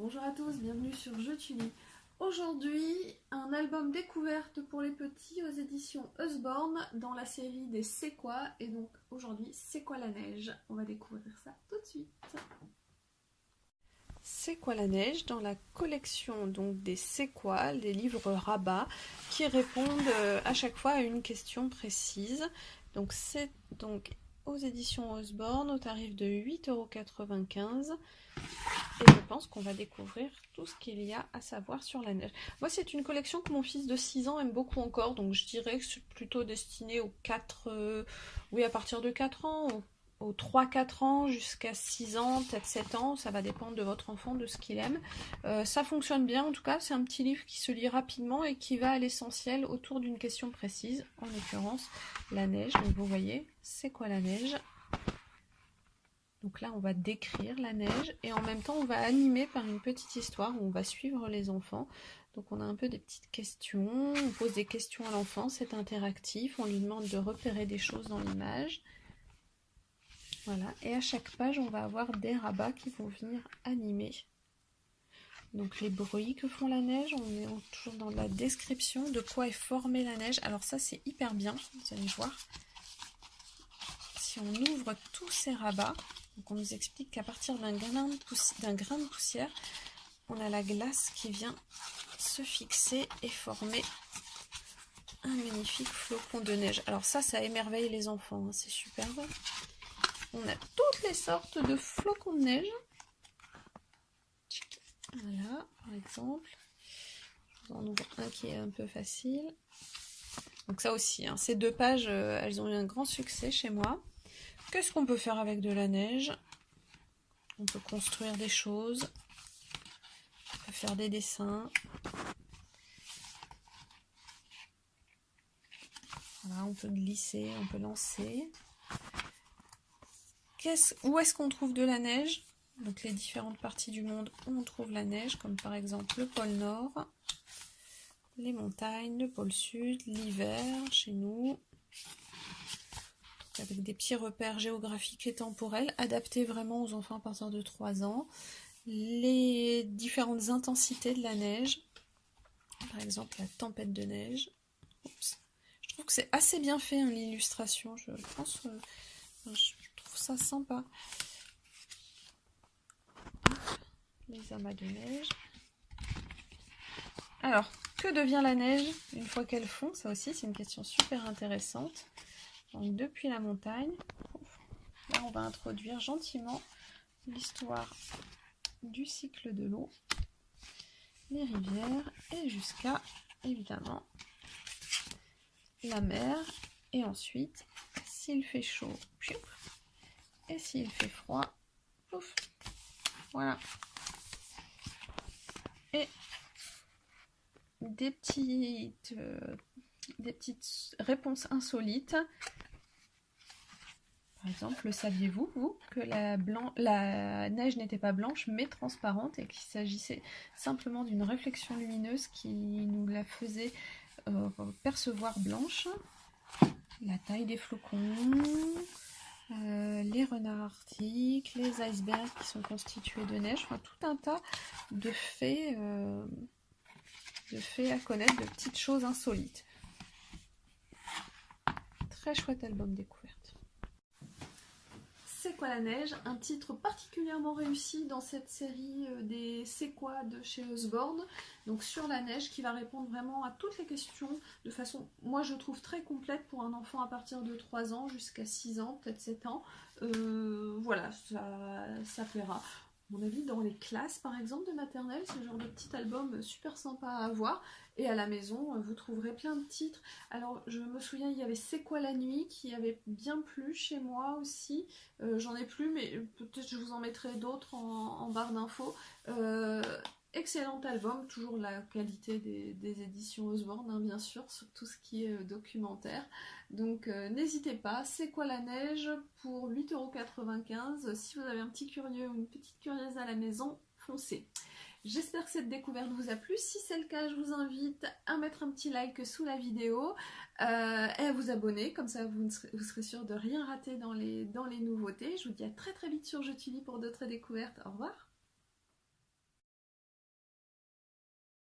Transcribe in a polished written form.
Bonjour à tous, bienvenue sur Je tu lis. Aujourd'hui, un album découverte pour les petits aux éditions Usborne dans la série des C'est quoi. Et donc aujourd'hui, C'est quoi la neige? On va découvrir ça tout de suite. C'est quoi la neige dans la collection donc des C'est quoi, les livres rabat qui répondent à chaque fois à une question précise. Donc c'est donc aux éditions Usborne au tarif de 8,95 €. Et je pense qu'on va découvrir tout ce qu'il y a à savoir sur la neige. Moi, c'est une collection que mon fils de 6 ans aime beaucoup encore, donc je dirais que c'est plutôt destiné aux 4, oui, à partir de 4 ans, aux 3-4 ans jusqu'à 6 ans, peut-être 7 ans, ça va dépendre de votre enfant, de ce qu'il aime. Ça fonctionne bien, en tout cas, c'est un petit livre qui se lit rapidement et qui va à l'essentiel autour d'une question précise, en l'occurrence la neige. Donc vous voyez, c'est quoi la neige ? Donc là, on va décrire la neige et en même temps, on va animer par une petite histoire où on va suivre les enfants. Donc on a un peu des petites questions, on pose des questions à l'enfant, c'est interactif, on lui demande de repérer des choses dans l'image. Voilà, et à chaque page, on va avoir des rabats qui vont venir animer. Donc les bruits que font la neige, on est toujours dans la description de quoi est formée la neige. Alors ça, c'est hyper bien, vous allez voir. Si on ouvre tous ces rabats, donc on nous explique qu'à partir d'un grain de poussière, on a la glace qui vient se fixer et former un magnifique flocon de neige. Alors ça émerveille les enfants, hein, c'est superbe. On a toutes les sortes de flocons de neige. Voilà, par exemple. Je vous en ouvre un qui est un peu facile. Donc ça aussi, hein, ces deux pages, elles ont eu un grand succès chez moi. Qu'est-ce qu'on peut faire avec de la neige? On peut construire des choses, on peut faire des dessins. Voilà, on peut glisser, on peut lancer. Où est-ce qu'on trouve de la neige? Donc les différentes parties du monde où on trouve la neige, comme par exemple le pôle Nord, les montagnes, le pôle Sud, l'hiver chez nous. Avec des petits repères géographiques et temporels, adaptés vraiment aux enfants à partir de 3 ans. Les différentes intensités de la neige, par exemple la tempête de neige. Oups. Je trouve que c'est assez bien fait, hein, l'illustration, je trouve ça sympa. Les amas de neige. Alors, que devient la neige une fois qu'elle fond? Ça aussi, c'est une question super intéressante. Donc, depuis la montagne, là, on va introduire gentiment l'histoire du cycle de l'eau, les rivières, et jusqu'à, évidemment, la mer. Et ensuite, s'il fait chaud, et s'il fait froid, pouf, voilà. Et des petites réponses insolites. Par exemple, le saviez-vous, vous, que la neige n'était pas blanche mais transparente et qu'il s'agissait simplement d'une réflexion lumineuse qui nous la faisait percevoir blanche? La taille des flocons, les renards arctiques, les icebergs qui sont constitués de neige, enfin tout un tas de faits à connaître, de petites choses insolites. Très chouette album découverte. C'est quoi la neige? Un titre particulièrement réussi dans cette série des C'est quoi de chez Usborne, donc sur la neige, qui va répondre vraiment à toutes les questions de façon, moi je trouve, très complète pour un enfant à partir de 3 ans jusqu'à 6 ans, peut-être 7 ans. Voilà, ça plaira. À mon avis, dans les classes par exemple de maternelle, c'est le genre de petit album super sympa à avoir. Et à la maison, vous trouverez plein de titres. Alors, je me souviens, il y avait C'est quoi la nuit qui avait bien plu chez moi aussi. J'en ai plus, mais peut-être je vous en mettrai d'autres en barre d'infos. Excellent album, toujours la qualité des éditions Usborne, hein, bien sûr, sur tout ce qui est documentaire. Donc n'hésitez pas, C'est quoi la neige pour 8,95 €. Si vous avez un petit curieux ou une petite curieuse à la maison, foncez. J'espère que cette découverte vous a plu. Si c'est le cas, je vous invite à mettre un petit like sous la vidéo et à vous abonner, comme ça vous serez sûr de rien rater dans les nouveautés. Je vous dis à très très vite sur Je tu lis pour d'autres découvertes. Au revoir.